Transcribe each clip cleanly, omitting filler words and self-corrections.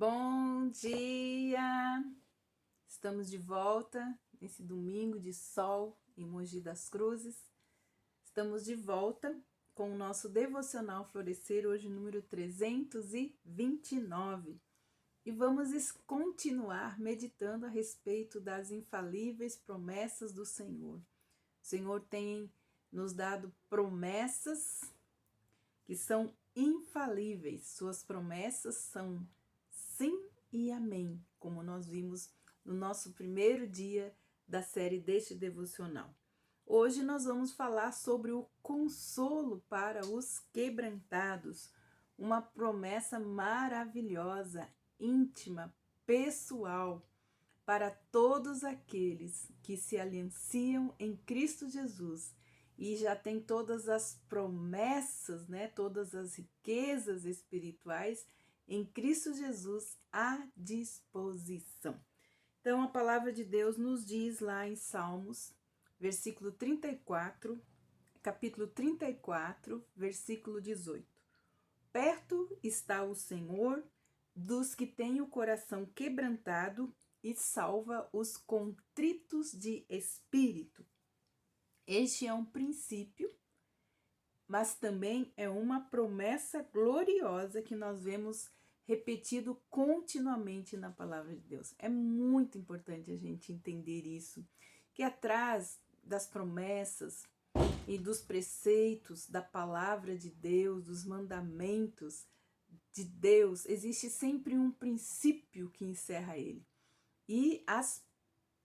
Bom dia! Estamos de volta nesse domingo de sol em Mogi das Cruzes. Estamos de volta com o nosso devocional Florescer, hoje número 329. E vamos continuar meditando a respeito das infalíveis promessas do Senhor. O Senhor tem nos dado promessas que são infalíveis. Suas promessas são sim e amém, como nós vimos no nosso primeiro dia da série deste devocional. Hoje nós vamos falar sobre o consolo para os quebrantados, uma promessa maravilhosa, íntima, pessoal, para todos aqueles que se alianciam em Cristo Jesus e já tem todas as promessas, todas as riquezas espirituais em Cristo Jesus à disposição. Então, a palavra de Deus nos diz lá em Salmos, versículo 34, capítulo 34, versículo 18. Perto está o Senhor dos que têm o coração quebrantado e salva os contritos de espírito. Este é um princípio, mas também é uma promessa gloriosa que nós vemos repetido continuamente na palavra de Deus. É muito importante a gente entender isso, que atrás das promessas e dos preceitos da palavra de Deus, dos mandamentos de Deus, existe sempre um princípio que encerra ele. E as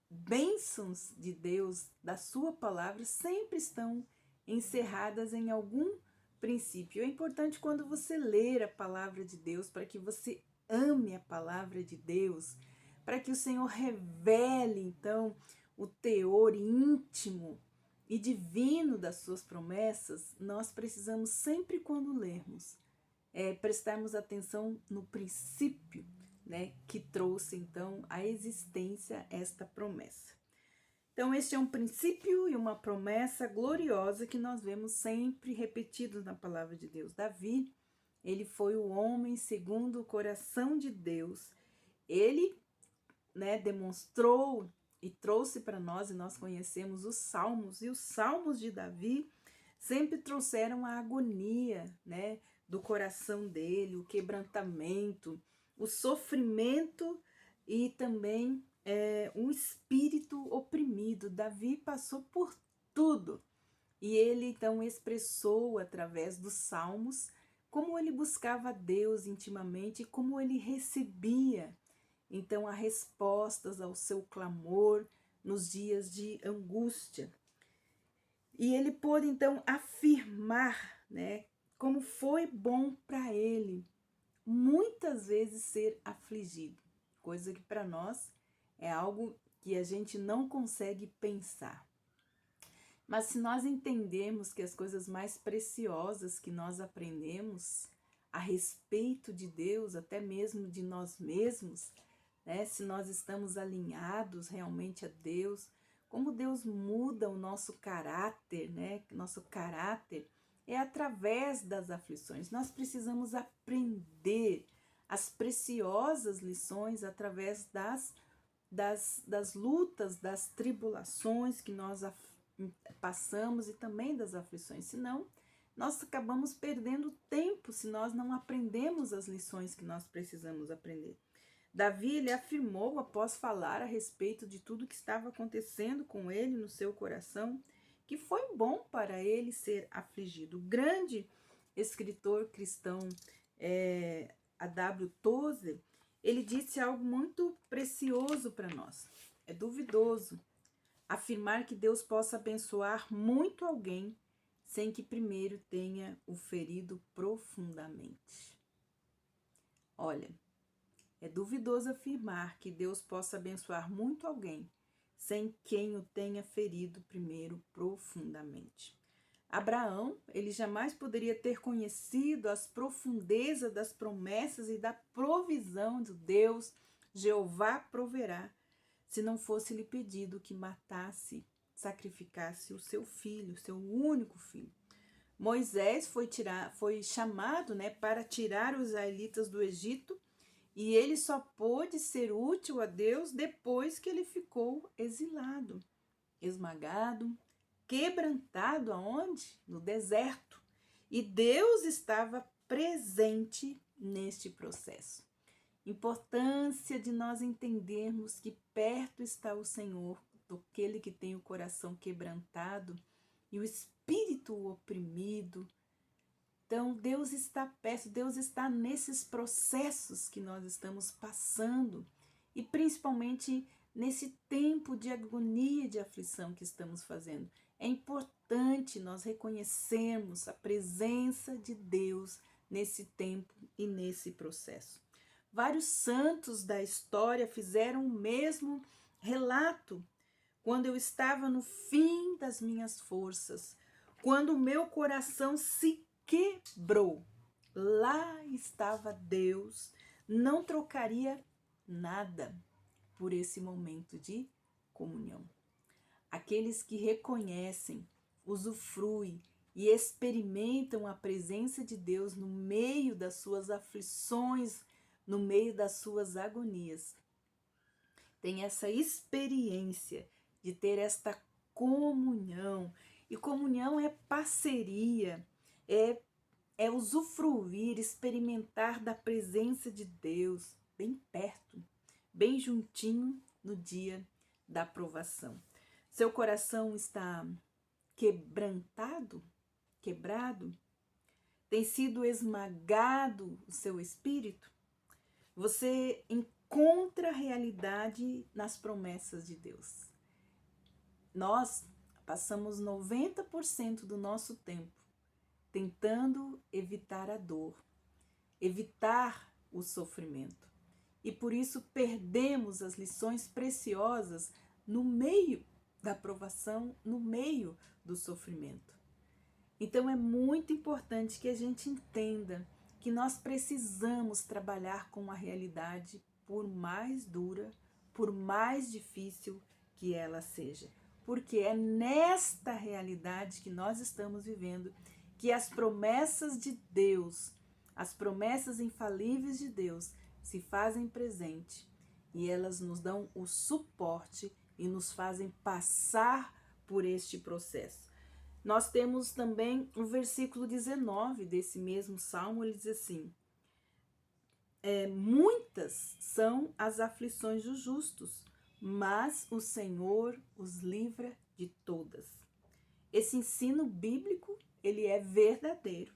bênçãos de Deus, da sua palavra, sempre estão encerradas em algum princípio. É importante quando você ler a palavra de Deus, para que você ame a palavra de Deus, para que o Senhor revele, então, o teor íntimo e divino das suas promessas. Nós precisamos sempre, quando lermos, prestarmos atenção no princípio, que trouxe então à existência esta promessa. Então, este é um princípio e uma promessa gloriosa que nós vemos sempre repetidos na palavra de Deus. Davi, ele foi o homem segundo o coração de Deus. Ele, demonstrou e trouxe para nós, e nós conhecemos os salmos, e os salmos de Davi sempre trouxeram a agonia, do coração dele, o quebrantamento, o sofrimento e também um espírito oprimido. Davi passou por tudo e ele então expressou através dos salmos como ele buscava Deus intimamente e como ele recebia então as respostas ao seu clamor nos dias de angústia. E ele pôde então afirmar, como foi bom para ele muitas vezes ser afligido, coisa que para nós é algo que a gente não consegue pensar. Mas se nós entendermos que as coisas mais preciosas que nós aprendemos a respeito de Deus, até mesmo de nós mesmos, se nós estamos alinhados realmente a Deus, como Deus muda o nosso caráter, Nosso caráter é através das aflições. Nós precisamos aprender as preciosas lições através das lutas, das tribulações que nós passamos e também das aflições. Senão, nós acabamos perdendo tempo se nós não aprendemos as lições que nós precisamos aprender. Davi, ele afirmou, após falar a respeito de tudo que estava acontecendo com ele no seu coração, que foi bom para ele ser afligido. O grande escritor cristão A.W. Tozer, ele disse algo muito precioso para nós. É duvidoso afirmar que Deus possa abençoar muito alguém sem que primeiro tenha o ferido profundamente. Olha, é duvidoso afirmar que Deus possa abençoar muito alguém sem quem o tenha ferido primeiro profundamente. Abraão, ele jamais poderia ter conhecido as profundezas das promessas e da provisão de Deus, Jeová proverá, se não fosse lhe pedido que matasse, sacrificasse o seu filho, seu único filho. Moisés foi chamado, para tirar os israelitas do Egito, E ele só pôde ser útil a Deus depois que ele ficou exilado, esmagado, quebrantado aonde? No deserto. E Deus estava presente neste processo. Importância de nós entendermos que perto está o Senhor, aquele que tem o coração quebrantado e o espírito oprimido. Então, Deus está perto, Deus está nesses processos que nós estamos passando e principalmente nesse tempo de agonia, de aflição que estamos fazendo. É importante nós reconhecermos a presença de Deus nesse tempo e nesse processo. Vários santos da história fizeram o mesmo relato. Quando eu estava no fim das minhas forças, quando o meu coração se quebrou, lá estava Deus, não trocaria nada por esse momento de comunhão. Aqueles que reconhecem, usufruem e experimentam a presença de Deus no meio das suas aflições, no meio das suas agonias, têm essa experiência de ter esta comunhão. E comunhão é parceria, é usufruir, experimentar da presença de Deus bem perto, bem juntinho no dia da provação. Seu coração está quebrantado, quebrado? Tem sido esmagado o seu espírito? Você encontra a realidade nas promessas de Deus. Nós passamos 90% do nosso tempo tentando evitar a dor, evitar o sofrimento. E por isso perdemos as lições preciosas no meio da provação, no meio do sofrimento. Então é muito importante que a gente entenda que nós precisamos trabalhar com a realidade, por mais dura, por mais difícil que ela seja. Porque é nesta realidade que nós estamos vivendo que as promessas de Deus, as promessas infalíveis de Deus se fazem presente e elas nos dão o suporte e nos fazem passar por este processo. Nós temos também o versículo 19 desse mesmo salmo, ele diz assim: muitas são as aflições dos justos, mas o Senhor os livra de todas. Esse ensino bíblico, ele é verdadeiro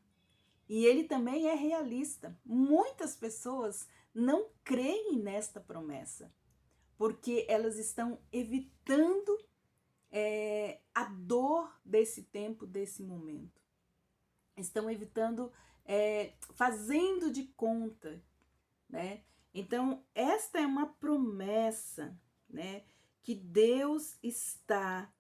e ele também é realista. Muitas pessoas não creem nesta promessa, porque elas estão evitando a dor desse tempo, desse momento. Estão evitando, fazendo de conta, né? Então, esta é uma promessa, né? Que Deus está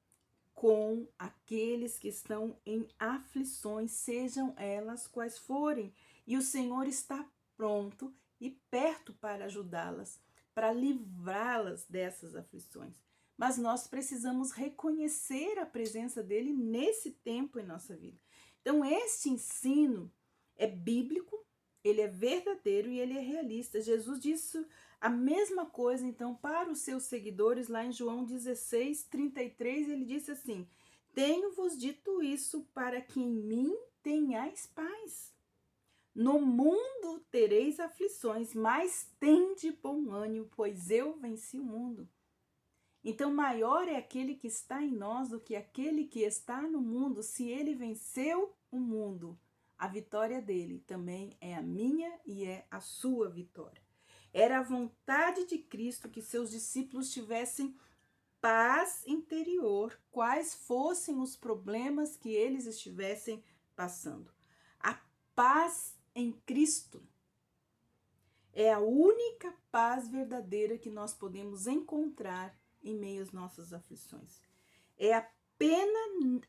com aqueles que estão em aflições, sejam elas quais forem. E o Senhor está pronto e perto para ajudá-las, para livrá-las dessas aflições. Mas nós precisamos reconhecer a presença dele nesse tempo em nossa vida. Então, este ensino é bíblico, ele é verdadeiro e ele é realista. Jesus disse a mesma coisa, então, para os seus seguidores, lá em João 16, 33, ele disse assim: tenho-vos dito isso para que em mim tenhais paz. No mundo tereis aflições, mas tende bom ânimo, pois eu venci o mundo. Então, maior é aquele que está em nós do que aquele que está no mundo. Se ele venceu o mundo, a vitória dele também é a minha e é a sua vitória. Era a vontade de Cristo que seus discípulos tivessem paz interior, quais fossem os problemas que eles estivessem passando. A paz em Cristo é a única paz verdadeira que nós podemos encontrar em meio às nossas aflições. É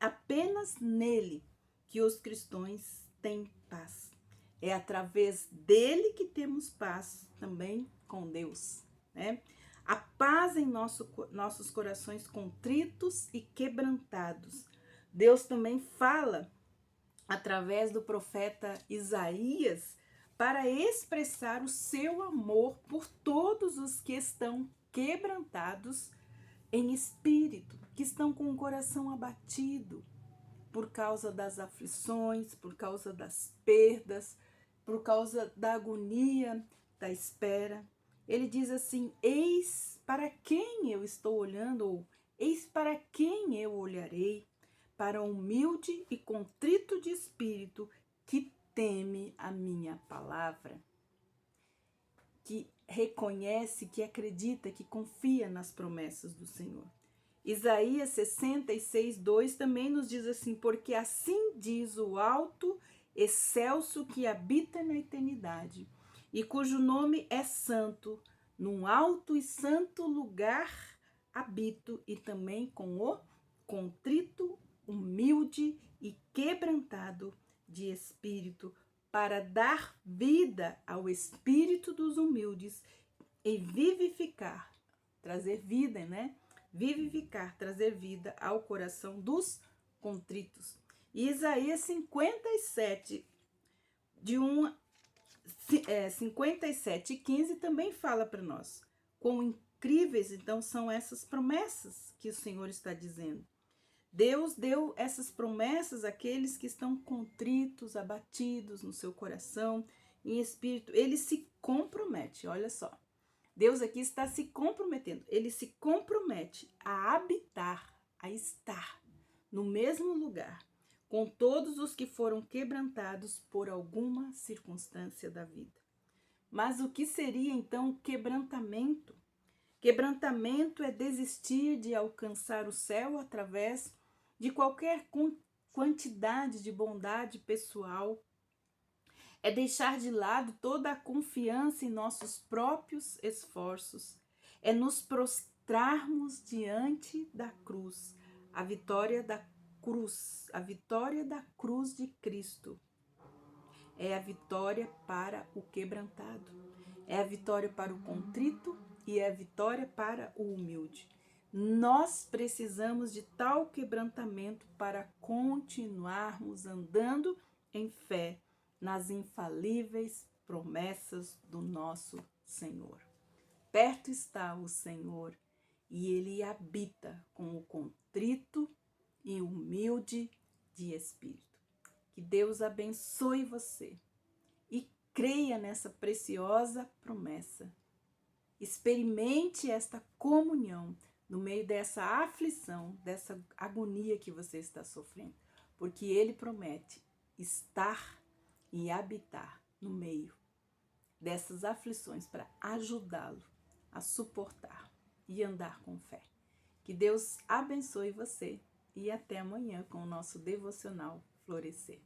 apenas nele que os cristãos têm paz. É através dele que temos paz também com Deus, né? A paz em nossos corações contritos e quebrantados. Deus também fala através do profeta Isaías para expressar o seu amor por todos os que estão quebrantados em espírito, que estão com o coração abatido por causa das aflições, por causa das perdas, por causa da agonia, da espera. Ele diz assim: eis para quem eu estou olhando, ou eis para quem eu olharei, para o humilde e contrito de espírito, que teme a minha palavra, que reconhece, que acredita, que confia nas promessas do Senhor. Isaías 66, 2 também nos diz assim: porque assim diz o alto, excelso, que habita na eternidade, e cujo nome é santo, num alto e santo lugar habito, e também com o contrito, humilde e quebrantado de espírito, para dar vida ao espírito dos humildes e vivificar, trazer vida, né? Vivificar, trazer vida ao coração dos contritos. E Isaías 57, 57 e 15 também fala para nós. Quão incríveis, então, são essas promessas que o Senhor está dizendo. Deus deu essas promessas àqueles que estão contritos, abatidos no seu coração, em espírito. Ele se compromete, olha só. Deus aqui está se comprometendo. Ele se compromete a habitar, a estar no mesmo lugar com todos os que foram quebrantados por alguma circunstância da vida. Mas o que seria então quebrantamento? Quebrantamento é desistir de alcançar o céu através de qualquer quantidade de bondade pessoal. É deixar de lado toda a confiança em nossos próprios esforços. É nos prostrarmos diante da cruz, a vitória da cruz de Cristo. É a vitória para o quebrantado. É a vitória para o contrito e é a vitória para o humilde. Nós precisamos de tal quebrantamento para continuarmos andando em fé nas infalíveis promessas do nosso Senhor. Perto está o Senhor e Ele habita com o contrito e humilde de espírito. Que Deus abençoe você e creia nessa preciosa promessa. Experimente esta comunhão no meio dessa aflição, dessa agonia que você está sofrendo, porque Ele promete estar e habitar no meio dessas aflições para ajudá-lo a suportar e andar com fé. Que Deus abençoe você e até amanhã com o nosso devocional Florescer.